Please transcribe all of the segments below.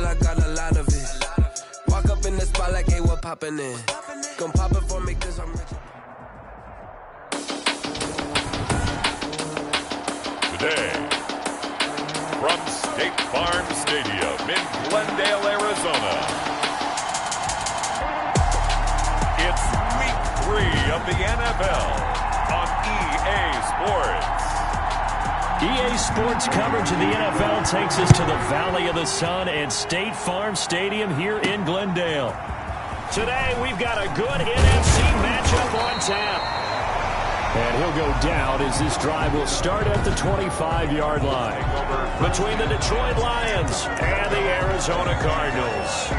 girl, I got a lot of it. Walk up in the spot like, hey, what poppin' in? Gon' pop it for me cause I'm rich. Today, from State Farm Stadium in Glendale, Arizona, it's Week 3 of the NFL on EA Sports. EA Sports coverage of the NFL takes us to the Valley of the Sun and State Farm Stadium here in Glendale. Today, we've got a good NFC matchup on tap. And he'll go down as this drive will start at the 25-yard line between the Detroit Lions and the Arizona Cardinals.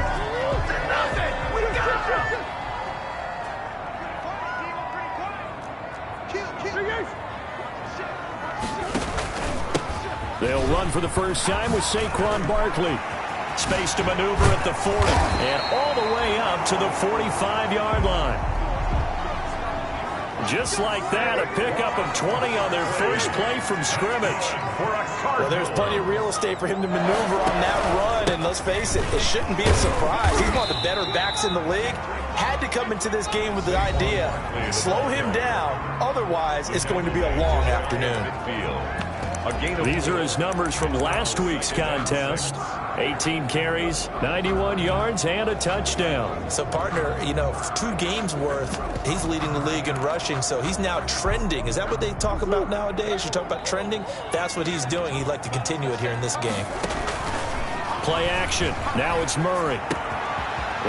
They'll run for the first time with Saquon Barkley. Space to maneuver at the 40 and all the way up to the 45-yard line. Just like that, a pickup of 20 on their first play from scrimmage. Well, there's plenty of real estate for him to maneuver on that run, and let's face it, it shouldn't be a surprise. He's one of the better backs in the league. Had to come into this game with the idea, slow him down, otherwise it's going to be a long afternoon. These are his numbers from last week's contest. 18 carries, 91 yards, and a touchdown. So, partner, you know, 2 games worth, he's leading the league in rushing, so he's now trending. Is that what they talk about nowadays? You talk about trending? That's what he's doing. He'd like to continue it here in this game. Play action. Now it's Murray.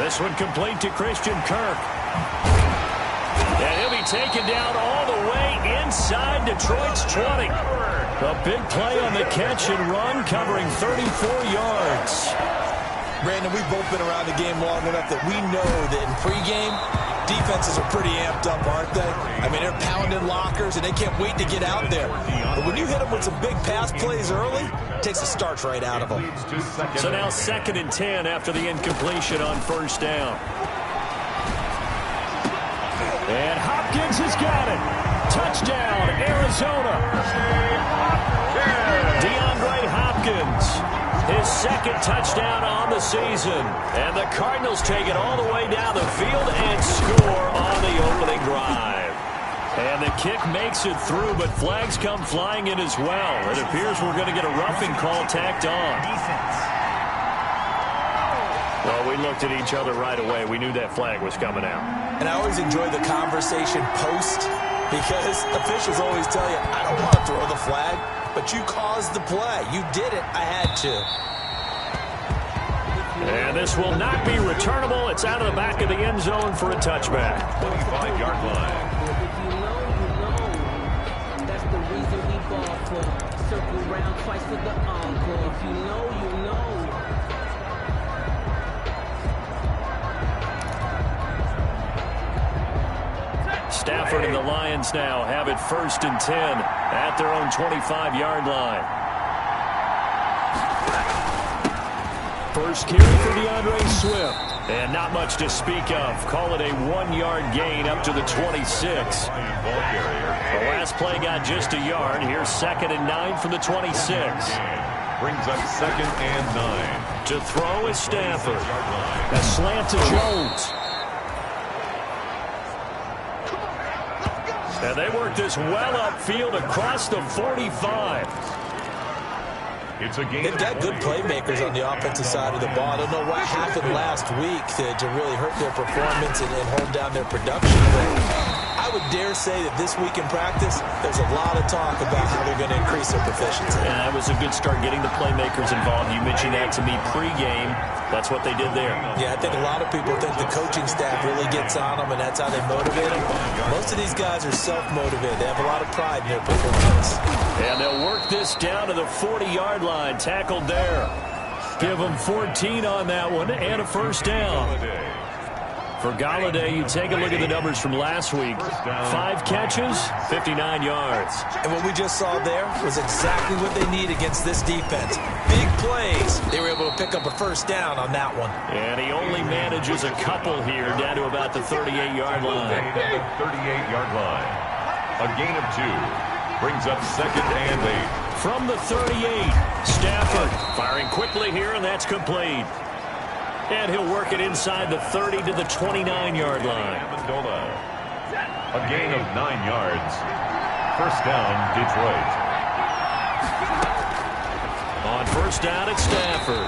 This one complete to Christian Kirk. And he'll be taken down all the way inside Detroit's 20. A big play on the catch and run, covering 34 yards. Brandon, we've both been around the game long enough that we know that in pregame, defenses are pretty amped up, aren't they? I mean, they're pounding lockers, and they can't wait to get out there. But when you hit them with some big pass plays early, it takes the starch right out of them. So now 2nd and 10 after the incompletion on first down. And Hopkins has got it. Touchdown, Arizona. DeAndre Hopkins, his 2nd touchdown on the season. And the Cardinals take it all the way down the field and score on the opening drive. And the kick makes it through, but flags come flying in as well. It appears we're going to get a roughing call tacked on. Well, we looked at each other right away. We knew that flag was coming out. And I always enjoy the conversation post, because officials always tell you, I don't want to throw the flag, but you caused the play. You did it. I had to. And this will not be returnable. It's out of the back of the end zone for a touchback. 25-yard line. If you know, that's the reason we ball for. Circle round twice for the encore. If you know, you know. Stafford and the Lions now have it 1st and 10 at their own 25-yard line. First carry for DeAndre Swift. And not much to speak of. Call it a 1-yard gain up to the 26. The last play got just a yard. Here's 2nd and 9 from the 26. Brings up 2nd and 9. To throw is Stafford. A slant to Jones. And they work this well upfield across the 45. It's a game. They've got good playmakers on the offensive side of the ball. I don't know what happened last week to really hurt their performance and hold down their production. But I would dare say that this week in practice, there's a lot of talk about how they're going to increase their proficiency. And that was a good start getting the playmakers involved. You mentioned that to me pregame. That's what they did there. Yeah, I think a lot of people think the coaching staff really gets on them, and that's how they motivate them. Most of these guys are self-motivated. They have a lot of pride in their performance. And they'll work this down to the 40-yard line. Tackled there. Give them 14 on that one and a first down. For Galladay, you take a look at the numbers from last week. 5 catches, 59 yards. And what we just saw there was exactly what they need against this defense. Big plays. They were able to pick up a first down on that one. And he only manages a couple here down to about the 38-yard line. The 38-yard line. A gain of 2. Brings up 2nd and 8. From the 38, Stafford firing quickly here, and that's complete. And he'll work it inside the 30 to the 29-yard line. A gain of 9 yards. First down, Detroit. On first down, it's Stafford.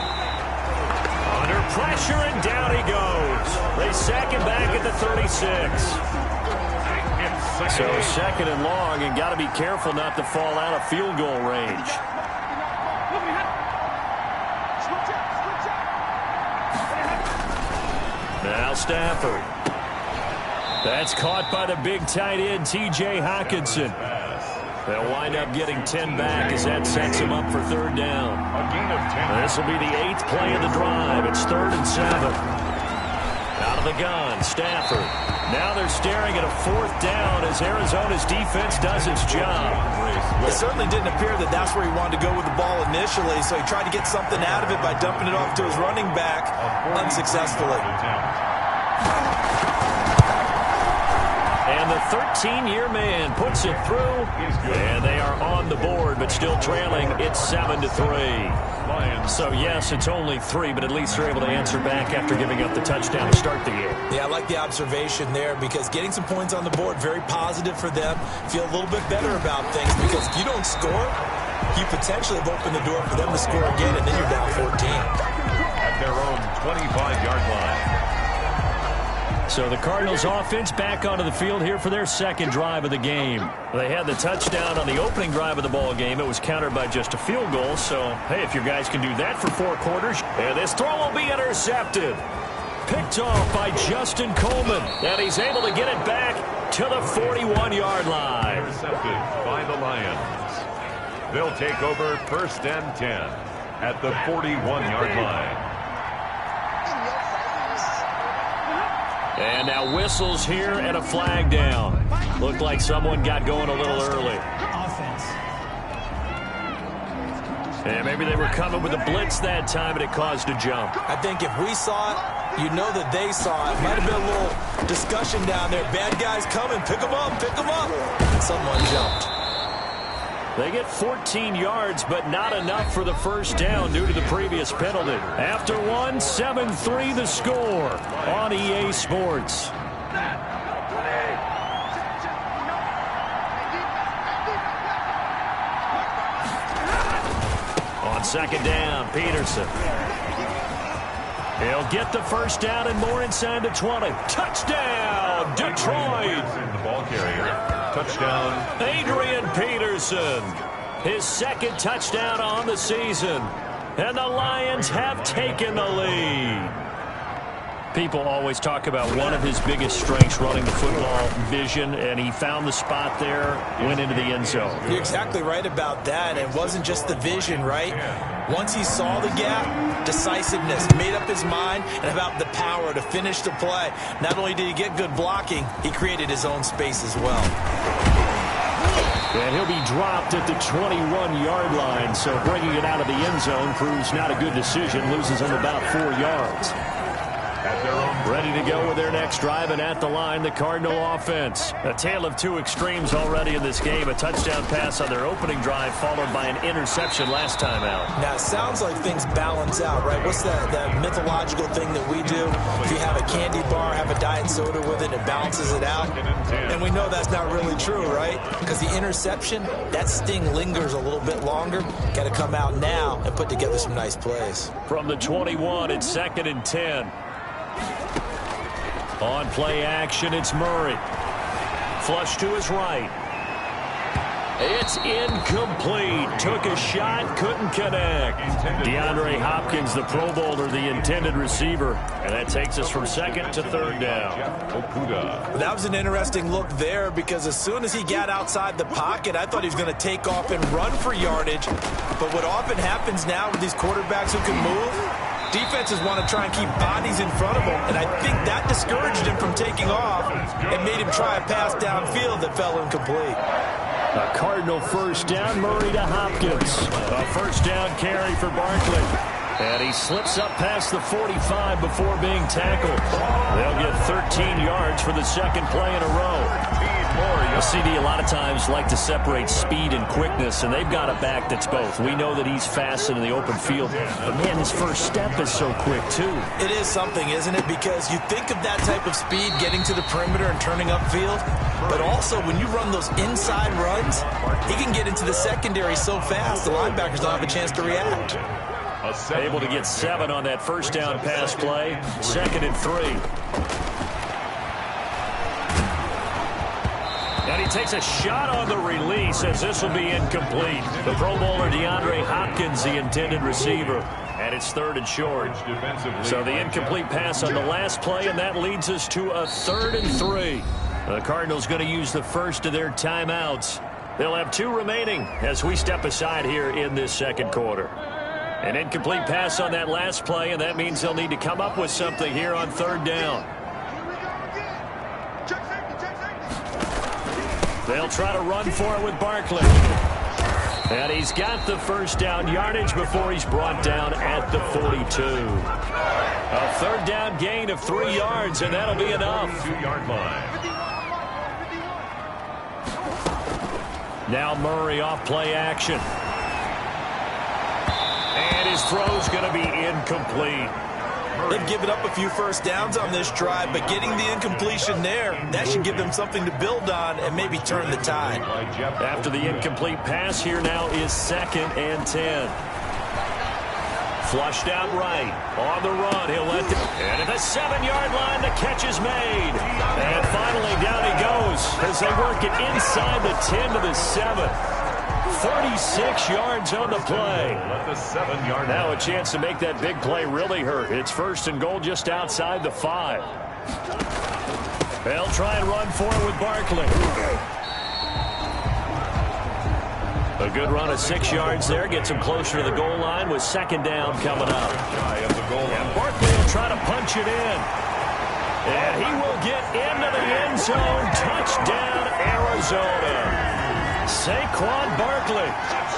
Under pressure, and down he goes. They sack him back at the 36. So second and long, and got to be careful not to fall out of field goal range. Now Stafford. That's caught by the big tight end, T.J. Hockenson. They'll wind up getting 10 back as that sets him up for third down. This will be the 8th play of the drive. It's 3rd and 7. Out of the gun, Stafford. Now they're staring at a 4th down as Arizona's defense does its job. It certainly didn't appear that that's where he wanted to go with the ball initially, so he tried to get something out of it by dumping it off to his running back unsuccessfully. And the 13-year man puts it through, and they are on the board, but still trailing. It's 7-3. So, yes, it's only 3, but at least they're able to answer back after giving up the touchdown to start the game. Yeah, I like the observation there because getting some points on the board, very positive for them. Feel a little bit better about things because if you don't score, you potentially have opened the door for them to score again, and then you're down 14. At their own 25-yard line. So the Cardinals offense back onto the field here for their second drive of the game. They had the touchdown on the opening drive of the ball game. It was countered by just a field goal. So, hey, if your guys can do that for 4 quarters, and this throw will be intercepted. Picked off by Justin Coleman. And he's able to get it back to the 41-yard line. Intercepted by the Lions. They'll take over 1st and 10 at the 41-yard line. And now whistles here and a flag down. Looked like someone got going a little early. And maybe they were coming with a blitz that time, and it caused a jump. I think if we saw it, you know that they saw it. Might have been a little discussion down there. Bad guys coming. Pick them up. Pick them up. And someone jumped. They get 14 yards, but not enough for the first down due to the previous penalty. After one, 7-3 the score on EA Sports. On second down, Peterson. He'll get the first down and more inside the 20. Touchdown, Detroit. The ball carrier. Touchdown. Adrian Peterson. His second touchdown on the season. And the Lions have taken the lead. People always talk about one of his biggest strengths running the football, vision, and he found the spot there, went into the end zone. You're exactly right about that. It wasn't just the vision, right? Once he saw the gap, decisiveness, made up his mind, and about the power to finish the play. Not only did he get good blocking, he created his own space as well. And he'll be dropped at the 21-yard line, so bringing it out of the end zone proves not a good decision, loses him about 4 yards. Ready to go with their next drive, and at the line, the Cardinal offense. A tale of two extremes already in this game. A touchdown pass on their opening drive, followed by an interception last time out. Now, it sounds like things balance out, right? What's that mythological thing that we do? If you have a candy bar, have a diet soda with it, it balances it out. And we know that's not really true, right? Because the interception, that sting lingers a little bit longer. Got to come out now and put together some nice plays. From the 21, it's 2nd and 10. On play action, it's Murray. Flush to his right. It's incomplete. Took a shot, couldn't connect. DeAndre Hopkins, the Pro Bowler, the intended receiver. And that takes us from 2nd to 3rd down. That was an interesting look there because as soon as he got outside the pocket, I thought he was going to take off and run for yardage. But what often happens now with these quarterbacks who can move, defenses want to try and keep bodies in front of them, and I think that discouraged him from taking off and made him try a pass downfield that fell incomplete. A Cardinal first down, Murray to Hopkins. A first down carry for Barkley. And he slips up past the 45 before being tackled. They'll get 13 yards for the second play in a row. CD a lot of times like to separate speed and quickness, and they've got a back that's both. We know that he's fast in the open field, but man, his first step is so quick too. It is something, isn't it? Because you think of that type of speed getting to the perimeter and turning upfield, but also when you run those inside runs, he can get into the secondary so fast the linebackers don't have a chance to react. Able to get 7 on that first down pass play. 2nd and 3. And he takes a shot on the release as this will be incomplete. The Pro Bowler DeAndre Hopkins, the intended receiver. And it's 3rd and short. So the incomplete pass on the last play, and that leads us to a 3rd and 3. The Cardinals going to use the first of their timeouts. They'll have 2 remaining as we step aside here in this second quarter. An incomplete pass on that last play, and that means they'll need to come up with something here on 3rd down. They'll try to run for it with Barkley. And he's got the first down yardage before he's brought down at the 42. A 3rd down gain of 3 yards, and that'll be enough. 2-yard line. Now Murray off play action. And his throw's going to be incomplete. They've given up a few first downs on this drive, but getting the incompletion there, that should give them something to build on and maybe turn the tide. After the incomplete pass, here now is 2nd and 10. Flushed out right. On the run, he'll let and at the 7-yard line, the catch is made. And finally, down he goes as they work it inside the 10 to the 7. 36 yards on the play. Now a chance to make that big play really hurt. It's 1st and goal just outside the 5. They'll try and run for it with Barkley. A good run of 6 yards there. Gets him closer to the goal line with 2nd down coming up. And Barkley will try to punch it in. And he will get into the end zone. Touchdown, Arizona. Saquon Barkley,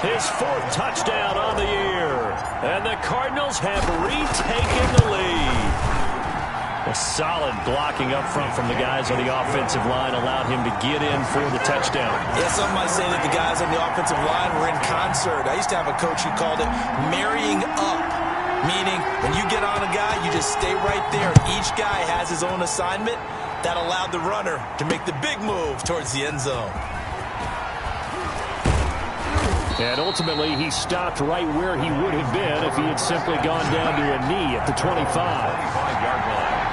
his 4th touchdown on the year. And the Cardinals have retaken the lead. A solid blocking up front from the guys on the offensive line allowed him to get in for the touchdown. Yeah, some might say that the guys on the offensive line were in concert. I used to have a coach who called it marrying up, meaning when you get on a guy, you just stay right there. Each guy has his own assignment. That allowed the runner to make the big move towards the end zone. And ultimately, he stopped right where he would have been if he had simply gone down to a knee at the 25-yard line.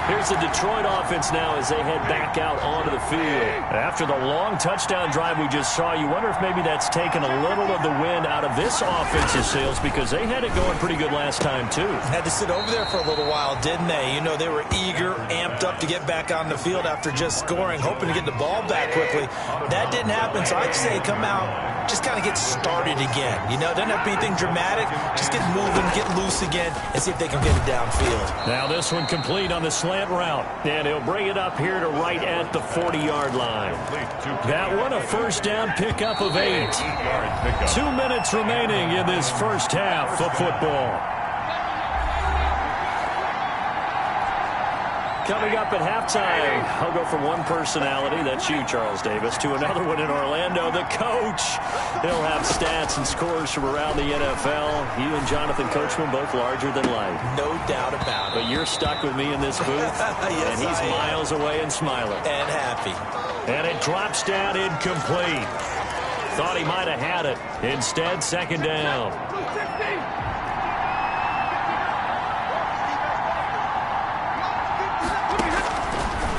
Here's the Detroit offense now as they head back out onto the field. After the long touchdown drive we just saw, you wonder if maybe that's taken a little of the wind out of this offensive sails because they had it going pretty good last time, too. Had to sit over there for a little while, didn't they? You know, they were eager, amped up to get back on the field after just scoring, hoping to get the ball back quickly. That didn't happen, so I'd say come out, just kind of get started again. You know, doesn't have to be anything dramatic. Just get moving, get loose again, and see if they can get it downfield. Now this one complete on the slant route, and he'll bring it up here to right at the 40-yard line. That one a first down pickup of 8. 2 minutes remaining in this first half of football. Coming up at halftime, I'll go from one personality, that's you, Charles Davis, to another one in Orlando, the coach. He'll have stats and scores from around the NFL. You and Jonathan Coachman both larger than life. No doubt about it. But you're stuck with me in this booth, yes, and he's miles away and smiling. And happy. And it drops down incomplete. Thought he might have had it. Instead, 2nd down.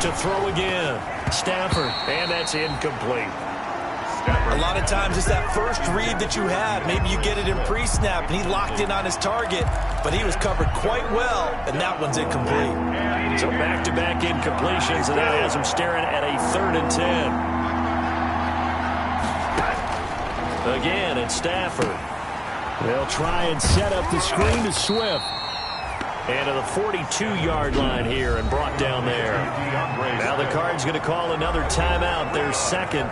To throw again. Stafford, and that's incomplete. A lot of times it's that first read that you have. Maybe you get it in pre-snap, and he locked in on his target, but he was covered quite well, and that one's incomplete. So back-to-back incompletions, and that has him staring at a 3rd and 10. Again, it's Stafford. They'll try and set up the screen to Swift. And to the 42-yard line here and brought down there. Now the Cards going to call another timeout, their 2nd,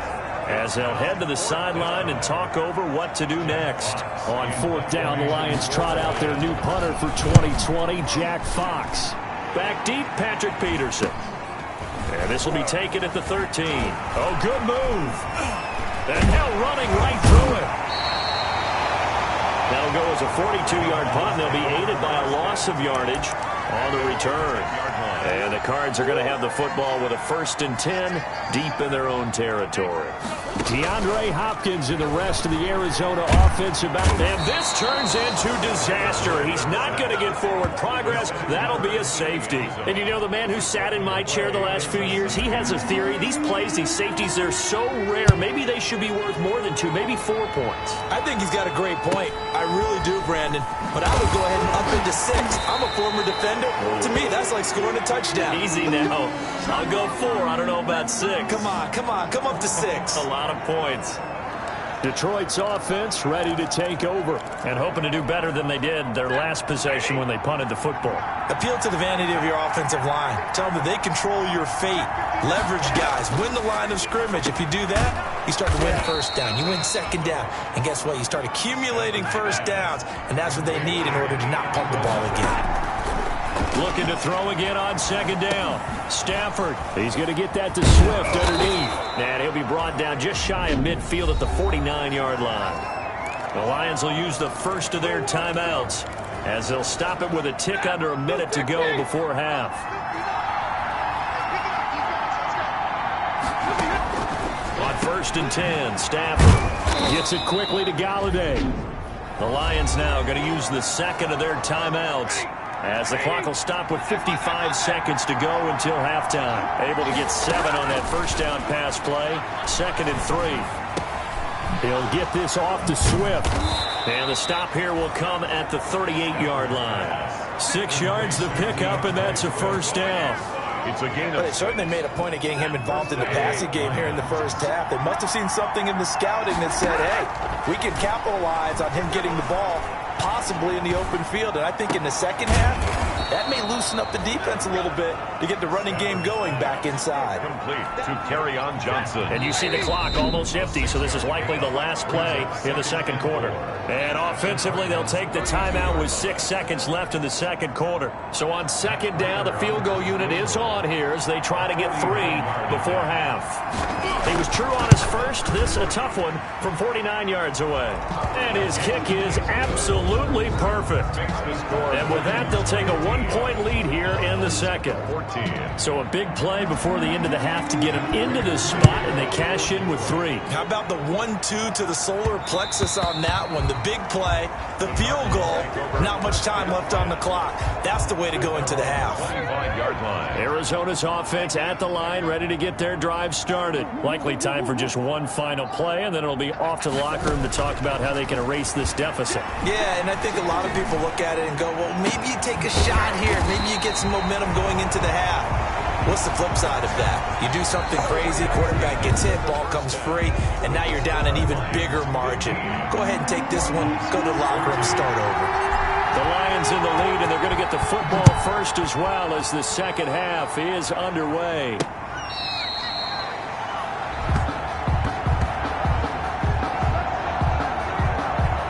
as they'll head to the sideline and talk over what to do next. On 4th down, the Lions trot out their new punter for 2020, Jack Fox. Back deep, Patrick Peterson. And this will be taken at the 13. Oh, good move. And now running right through it. That'll go as a 42-yard punt. They'll be aided by a loss of yardage on the return. And the Cards are going to have the football with a 1st and 10 deep in their own territory. DeAndre Hopkins and the rest of the Arizona offensive back. And this turns into disaster. He's not going to get forward progress. That'll be a safety. And you know, the man who sat in my chair the last few years, he has a theory. These plays, these safeties, they're so rare. Maybe they should be worth more than 2, maybe 4 points. I think he's got a great point. I really do, Brandon. But I would go ahead and up into 6. I'm a former defender. To me, that's like scoring a touchdown. Easy now. I'll go 4. I don't know about 6. Come on. Come up to 6. A lot of points. Detroit's offense ready to take over and hoping to do better than they did their last possession when they punted the football. Appeal to the vanity of your offensive line. Tell them that they control your fate. Leverage guys. Win the line of scrimmage. If you do that, you start to win 1st down. You win 2nd down. And guess what? You start accumulating 1st downs. And that's what they need in order to not punt the ball again. Looking to throw again on 2nd down. Stafford, he's going to get that to Swift underneath. And he'll be brought down just shy of midfield at the 49-yard line. The Lions will use the first of their timeouts as they'll stop it with a tick under a minute to go before half. On 1st and 10, Stafford gets it quickly to Galladay. The Lions now going to use the 2nd of their timeouts as the clock will stop with 55 seconds to go until halftime. Able to get 7 on that 1st down pass play. 2nd and 3. He'll get this off to Swift. And the stop here will come at the 38-yard line. 6 yards the pickup, and that's a 1st down. It's a gain of... But they certainly made a point of getting him involved in the passing game here in the 1st half. They must have seen something in the scouting that said, hey, we can capitalize on him getting the ball possibly in the open field. And I think in the 2nd half, that may loosen up the defense a little bit to get the running game going back inside. Complete to Kerryon Johnson. And you see the clock almost empty, so this is likely the last play in the 2nd quarter. And offensively, they'll take the timeout with 6 seconds left in the 2nd quarter. So on 2nd down, the field goal unit is on here as they try to get 3 before half. He was true on his first. This a tough one from 49 yards away. And his kick is absolutely perfect. And with that, they'll take a 1-point lead here in the 2nd. 14. So a big play before the end of the half to get him into this spot, and they cash in with 3. How about the 1-2 to the solar plexus on that one? The big play, the field goal, not much time left on the clock. That's the way to go into the half. 25-yard line. Arizona's offense at the line, ready to get their drive started. Likely time for just one final play, and then it'll be off to the locker room to talk about how they can erase this deficit. Yeah, and I think a lot of people look at it and go, well, maybe you take a shot here. Maybe you get some momentum going into the half. What's the flip side of that? You do something crazy, quarterback gets hit, ball comes free, and now you're down an even bigger margin. Go ahead and take this one, go to the locker room, start over. The Lions in the lead, and they're going to get the football first as well as the 2nd half is underway.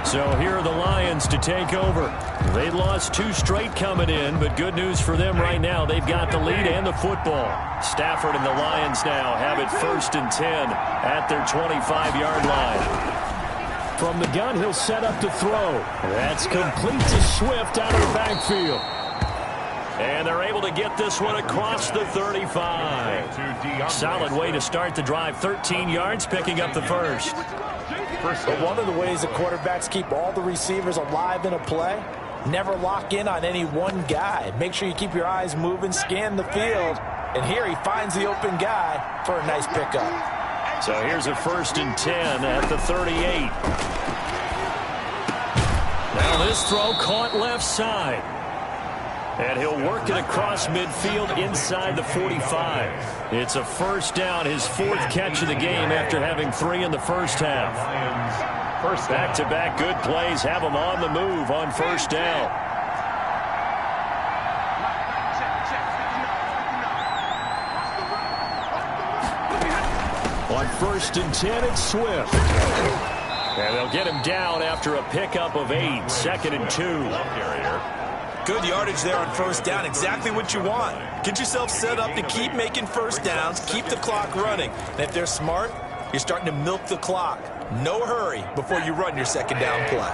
So here are the Lions to take over. They lost 2 straight coming in, but good news for them right now. They've got the lead and the football. Stafford and the Lions now have it 1st and 10 at their 25-yard line. From the gun, he'll set up to throw. That's complete to Swift out of the backfield. And they're able to get this one across the 35. Solid way to start the drive. 13 yards, picking up the first. But one of the ways the quarterbacks keep all the receivers alive in a play, never lock in on any one guy. Make sure you keep your eyes moving, scan the field. And here he finds the open guy for a nice pickup. So here's a 1st and 10 at the 38. Now this throw caught left side. And he'll work it across midfield inside the 45. It's a 1st down, his 4th catch of the game after having 3 in the 1st half. Back-to-back good plays have him on the move on 1st down. On 1st and 10, it's Swift. And they'll get him down after a pickup of 8. 2nd and 2. Good yardage there on first down. Exactly what you want. Get yourself set up to keep making first downs, keep the clock running. And if they're smart, you're starting to milk the clock. No hurry before you run your second down play.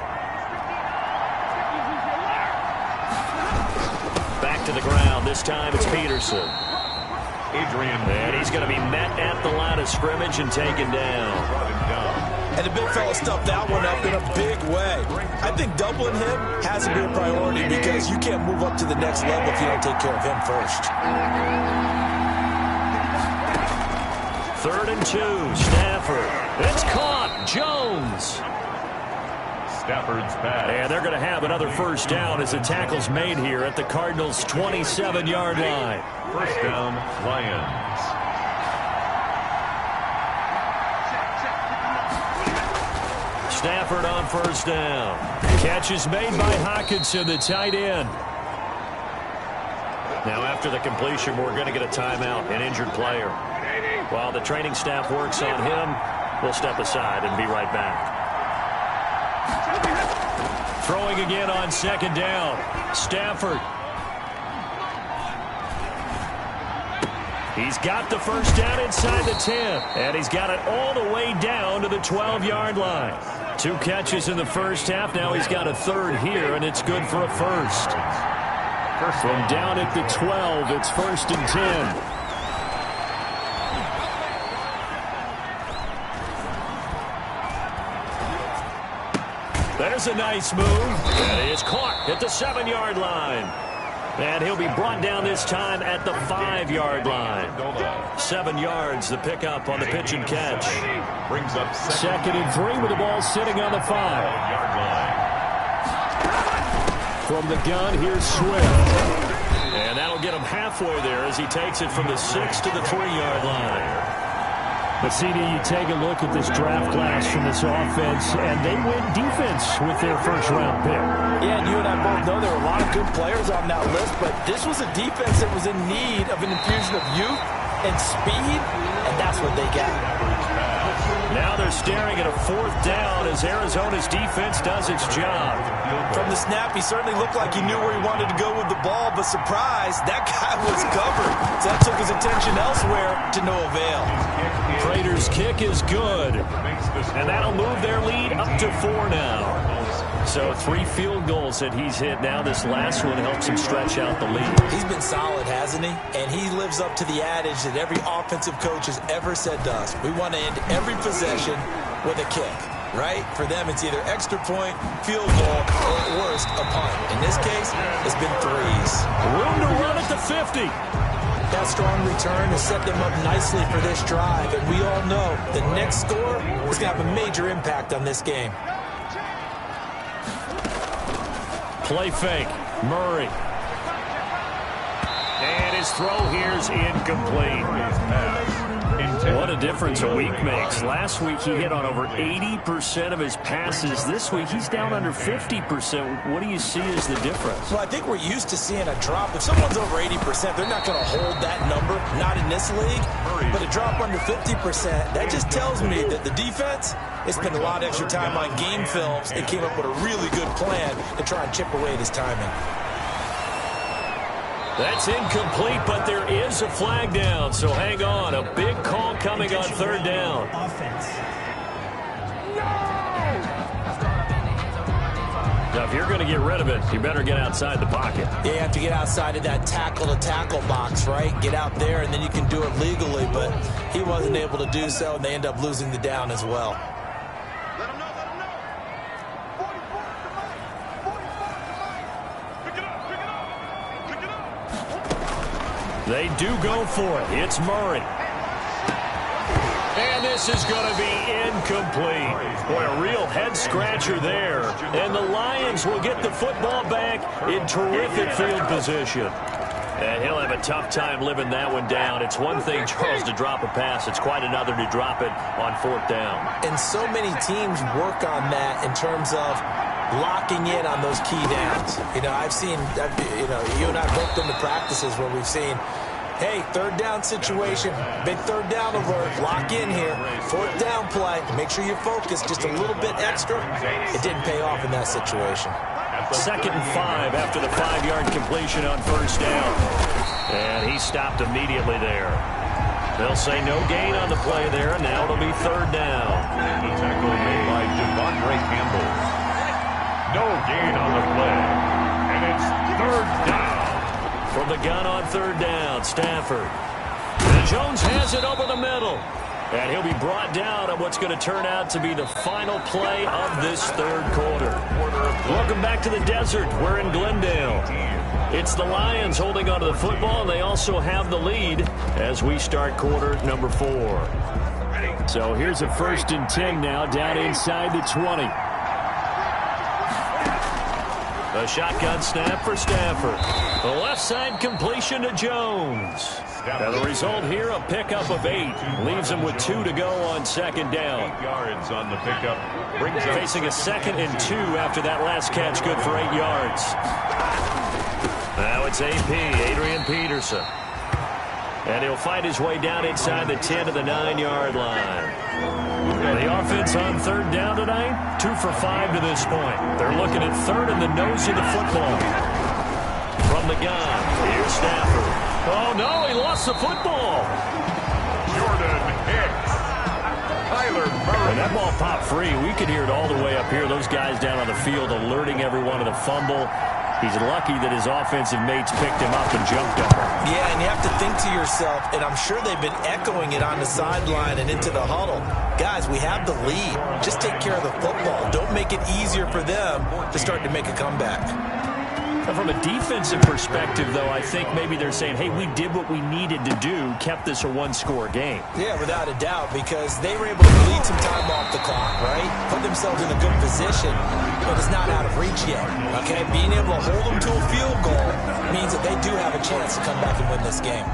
Back to the ground. This time it's Peterson. And he's going to be met at the line of scrimmage and taken down. And the big fella stuffed that one up in a big way. I think doubling him has to be a priority because you can't move up to the next level if you don't take care of him first. 3rd and 2. Stafford. It's caught. Jones. Stafford's pass. And they're going to have another first down as the tackle's made here at the Cardinals' 27-yard line. First down, Lions. Stafford on first down. Catch is made by Hockenson, the tight end. Now after the completion, we're going to get a timeout, an injured player. While the training staff works on him, we'll step aside and be right back. Throwing again on second down. Stafford. He's got the first down inside the 10. And he's got it all the way down to the 12-yard line. 2 catches in the first half. Now he's got a third here, and it's good for a first. From down at the 12, it's 1st and 10. There's a nice move. And it's caught at the 7-yard line. And he'll be brought down this time at the 5-yard line. 7 yards, the pickup on the pitch and catch. Brings up 2nd and 3 with the ball sitting on the 5. From the gun, here's Swift. And that'll get him halfway there as he takes it from the 6 to the 3-yard line. But, CD, you take a look at this draft class from this offense, and they went defense with their first-round pick. Yeah, and you and I both know there were a lot of good players on that list, but this was a defense that was in need of an infusion of youth and speed, and that's what they got. Now they're staring at a 4th down as Arizona's defense does its job. From the snap, he certainly looked like he knew where he wanted to go with the ball, but surprise, that guy was covered. So that took his attention elsewhere to no avail. Prater's kick is good, and that'll move their lead up to 4 now. So 3 field goals that he's hit now. This last one helps him stretch out the lead. He's been solid, hasn't he? And he lives up to the adage that every offensive coach has ever said to us. We want to end every possession with a kick, right? For them, it's either extra point, field goal, or at worst, a punt. In this case, it's been 3s. Room to run at the 50. That strong return has set them up nicely for this drive. And we all know the next score is going to have a major impact on this game. Play fake. Murray. And his throw here's incomplete. What a difference a week makes. Last week he hit on over 80% of his passes. This week he's down under 50%. What do you see as the difference? Well, I think we're used to seeing a drop. If someone's over 80%, they're not going to hold that number. Not in this league. But a drop under 50%, that just tells me that the defense has spent a lot of extra time on game films and came up with a really good plan to try and chip away at his timing. That's incomplete, but there is a flag down, so hang on. A big call coming on 3rd down. Now, if you're going to get rid of it, you better get outside the pocket. Yeah, you have to get outside of that tackle-to-tackle box, right? Get out there, and then you can do it legally, but he wasn't able to do so, and they end up losing the down as well. They do go for it. It's Murray. And this is going to be incomplete. Boy, a real head-scratcher there. And the Lions will get the football back in terrific field position. And he'll have a tough time living that one down. It's one thing, Charles, to drop a pass. It's quite another to drop it on 4th down. And so many teams work on that in terms of locking in on those key downs. You know, I've seen, you and I both been to practices where we've seen, hey, 3rd down situation, big 3rd down alert, lock in here, 4th down play, make sure you're focused just a little bit extra. It didn't pay off in that situation. 2nd and 5 after the 5-yard completion on first down. And he stopped immediately there. They'll say no gain on the play there, and now it'll be 3rd down. The tackle made by Devondre Campbell. No gain on the play, and it's 3rd down. From the gun on 3rd down, Stafford. And Jones has it over the middle. And he'll be brought down on what's going to turn out to be the final play of this 3rd quarter. Welcome back to the desert. We're in Glendale. It's the Lions holding onto the football, and they also have the lead as we start quarter number 4. So here's a 1st and 10 now down inside the 20. A shotgun snap for Stafford. The left side completion to Jones. And the result here, a pickup of 8. Leaves him with 2 to go on 2nd down. 8 yards on the pickup. Brings up facing a 2nd and 2 after that last catch, good for 8 yards. Now it's AP, Adrian Peterson. And he'll fight his way down inside the 10 to the 9-yard line. The offense on 3rd down tonight, 2 for 5 to this point. They're looking at 3rd in the nose of the football. From the gun, here's Stafford. Oh, no, he lost the football. Jordan Hicks. Tyler Murray. And that ball popped free. We could hear it all the way up here. Those guys down on the field alerting everyone of the fumble. He's lucky that his offensive mates picked him up and jumped on him. Yeah, and you have to think to yourself, and I'm sure they've been echoing it on the sideline and into the huddle. Guys, we have the lead. Just take care of the football. Don't make it easier for them to start to make a comeback. From a defensive perspective, though, I think maybe they're saying, hey, we did what we needed to do, kept this a 1-score game. Yeah, without a doubt, because they were able to bleed some time off the clock, right? Put themselves in a good position, but it's not out of reach yet, okay? Being able to hold them to a field goal means that they do have a chance to come back and win this game.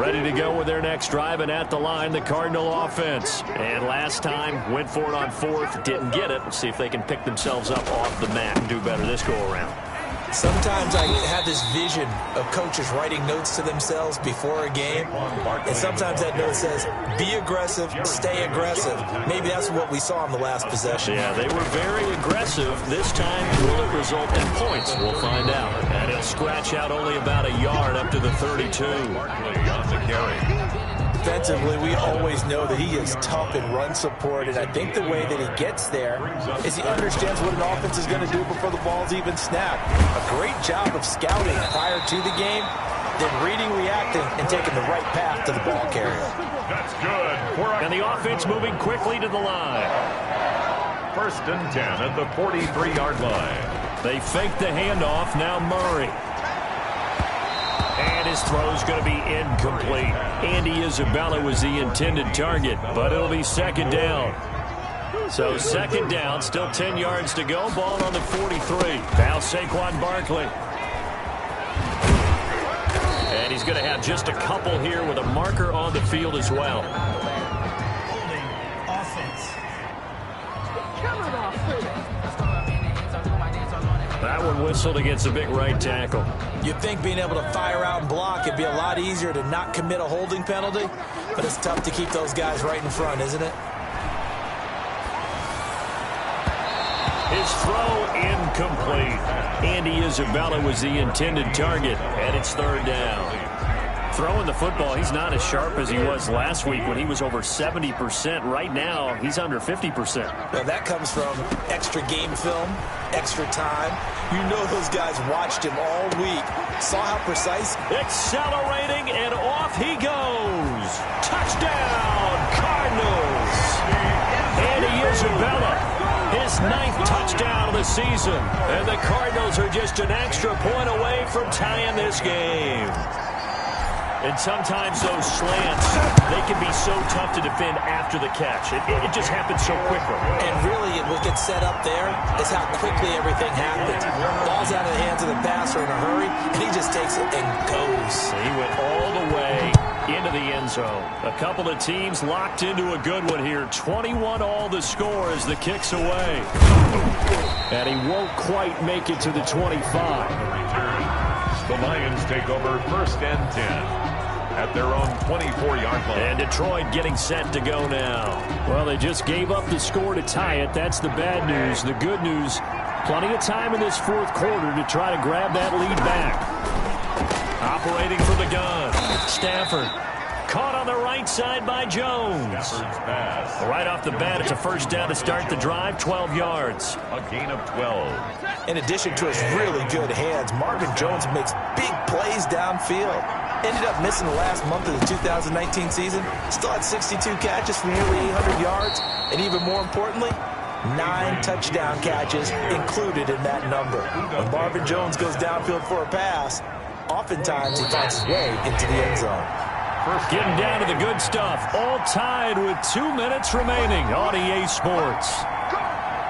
Ready to go with their next drive, and at the line, the Cardinal offense. And last time, went for it on 4th, didn't get it. We'll see if they can pick themselves up off the mat and do better this go-around. Sometimes I have this vision of coaches writing notes to themselves before a game, and sometimes that note says, be aggressive, stay aggressive. Maybe that's what we saw in the last possession. Yeah, they were very aggressive. This time, will it result in points? We'll find out. And he'll scratch out only about a yard up to the 32. Barkley on the carry. Defensively, we always know that he is tough in run support, and I think the way that he gets there is he understands what an offense is going to do before the ball's even snapped. A great job of scouting prior to the game, then reading, reacting, and taking the right path to the ball carrier. That's good. And the offense moving quickly to the line. 1st and 10 at the 43-yard line. They fake the handoff, now Murray. And his throw's going to be incomplete. Andy Isabella was the intended target, but it'll be 2nd down. So 2nd down, still 10 yards to go. Ball on the 43. Now Saquon Barkley. And he's going to have just a couple here with a marker on the field as well. That one whistled against a big right tackle. You'd think being able to fire out and block, it'd be a lot easier to not commit a holding penalty, but it's tough to keep those guys right in front, isn't it? His throw incomplete. Andy Isabella was the intended target, and it's 3rd down. Throwing the football, he's not as sharp as he was last week when he was over 70%. Right now, he's under 50%. Well, that comes from extra game film, extra time. You know those guys watched him all week, saw how precise. Accelerating, and off he goes. Touchdown, Cardinals. Andy Isabella, his 9th touchdown of the season. And the Cardinals are just an extra point away from tying this game. And sometimes those slants, they can be so tough to defend after the catch. It just happens so quickly. And really, what gets set up there is how quickly everything happens. Ball's out of the hands of the passer in a hurry, and he just takes it and goes. He went all the way into the end zone. A couple of teams locked into a good one here. 21 all the score as the kick's away. And he won't quite make it to the 25. The Lions take over 1st and 10. At their own 24-yard line. And Detroit getting set to go now. Well, they just gave up the score to tie it. That's the bad news. The good news, Plenty of time in this fourth quarter to try to grab that lead back. Operating from the gun, Stafford. Caught on the right side by Jones. Right off the bat, it's a first down to start the drive, 12 yards. A gain of 12. In addition to his really good hands, Marvin Jones makes big plays downfield. Ended up missing the last month of the 2019 season. Still had 62 catches for nearly 800 yards. And even more importantly, 9 touchdown catches included in that number. When Marvin Jones goes downfield for a pass, oftentimes he finds his way into the end zone. Getting down to the good stuff. All tied with 2 minutes remaining on EA Sports.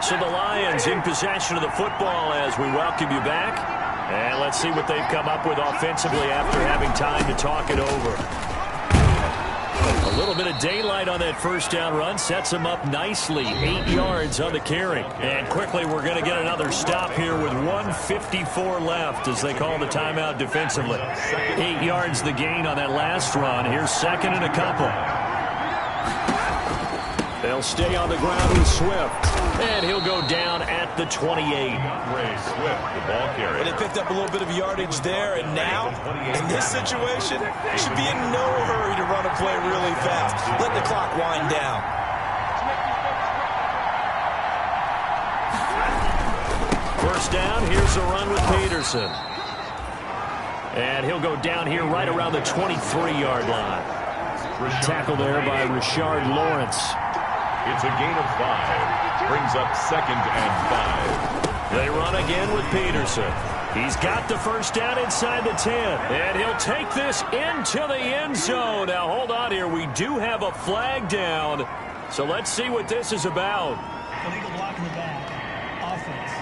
So the Lions in possession of the football as we welcome you back. And let's see what they've come up with offensively after having time to talk it over. A little bit of daylight on that first down run sets them up nicely. 8 yards on the carry. And quickly we're going to get another stop here with 1:54 left as they call the timeout defensively. 8 yards the gain on that last run. Here's second and a couple. They'll stay on the ground with Swift. And he'll go down at the 28. Ray Swift, the ball carrier. They picked up a little bit of yardage there, and now, in this situation, should be in no hurry to run a play really fast. Let the clock wind down. First down, here's a run with Peterson. And he'll go down here right around the 23-yard line. Tackle there by Rashard Lawrence. It's a gain of 5. Brings up second and 5. They run again with Peterson. He's got the first down inside the 10. And he'll take this into the end zone. Now, hold on here. We do have a flag down. So let's see what this is about. Illegal block in the back. Offense.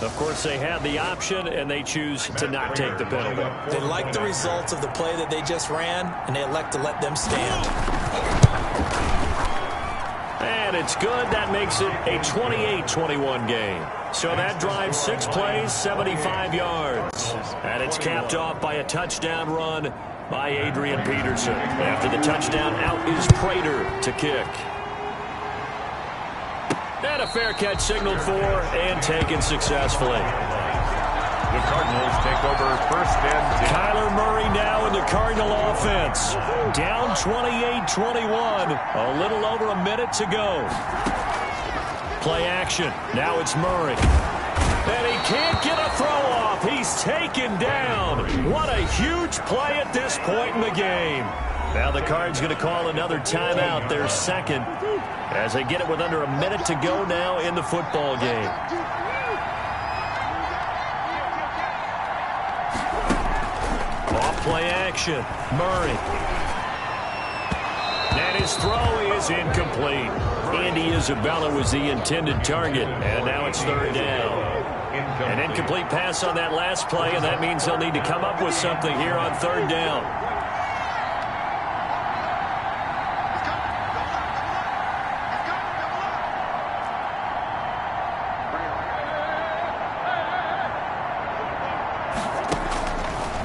Of course, they had the option, and they choose to not take the penalty. They like the results of the play that they just ran, and they elect to let them stand. And it's good. That makes it a 28-21 game. So that drives 6 plays, 75 yards. And it's capped off by a touchdown run by Adrian Peterson. After the touchdown, out is Prater to kick. And a fair catch signaled for and taken successfully. The Cardinals take over first and 10. Kyler Murray now in the Cardinal offense. Down 28-21. A little over a minute to go. Play action. Now it's Murray. And he can't get a throw off. He's taken down. What a huge play at this point in the game. Now the Cards going to call another timeout, their second, as they get it with under a minute to go now in the football game. Off play action. Murray. And his throw is incomplete. Andy Isabella was the intended target, and now it's third down. An incomplete pass on that last play, and that means they'll need to come up with something here on third down.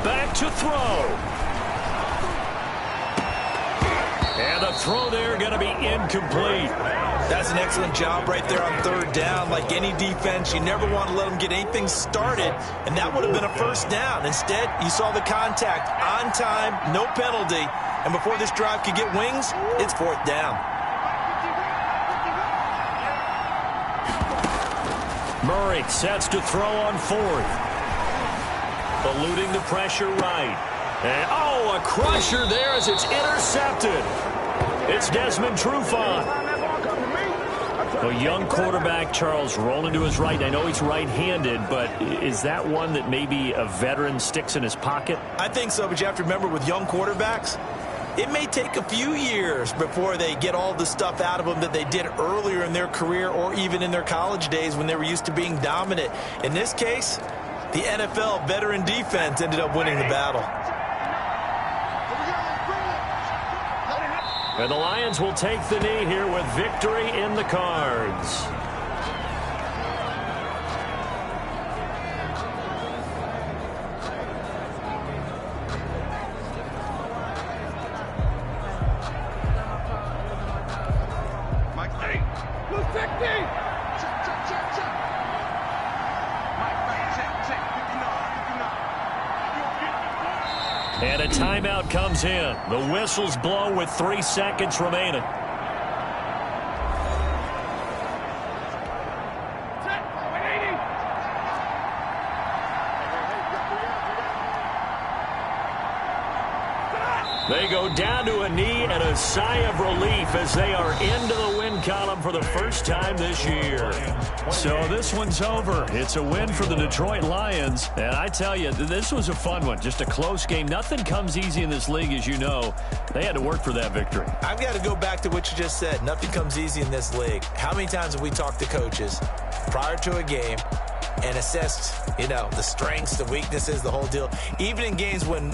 Back to throw. And the throw there going to be incomplete. That's an excellent job right there on third down. Like any defense, you never want to let them get anything started, and that would have been a first down. Instead, you saw the contact on time, no penalty, and before this drive could get wings, it's fourth down. Murray sets to throw on fourth. Eluding the pressure right. And, oh, a crusher there as it's intercepted. It's Desmond Trufant. A young quarterback, Charles, rolling to his right. I know he's right-handed, but is that one that maybe a veteran sticks in his pocket? I think so, but you have to remember with young quarterbacks, it may take a few years before they get all the stuff out of them that they did earlier in their career or even in their college days when they were used to being dominant. In this case, the NFL veteran defense ended up winning the battle. And the Lions will take the knee here with victory in the cards. Mike, hey, blue 60. And a timeout comes in. The whistles blow with 3 seconds remaining. They go down to a knee and a sigh of relief as they are into the win column for the first time this year. So this one's over. It's a win for the Detroit Lions. And I tell you, this was a fun one. Just a close game. Nothing comes easy in this league, as you know. They had to work for that victory. I've got to go back to what you just said. Nothing comes easy in this league. How many times have we talked to coaches prior to a game and assessed, the strengths, the weaknesses, the whole deal? Even in games when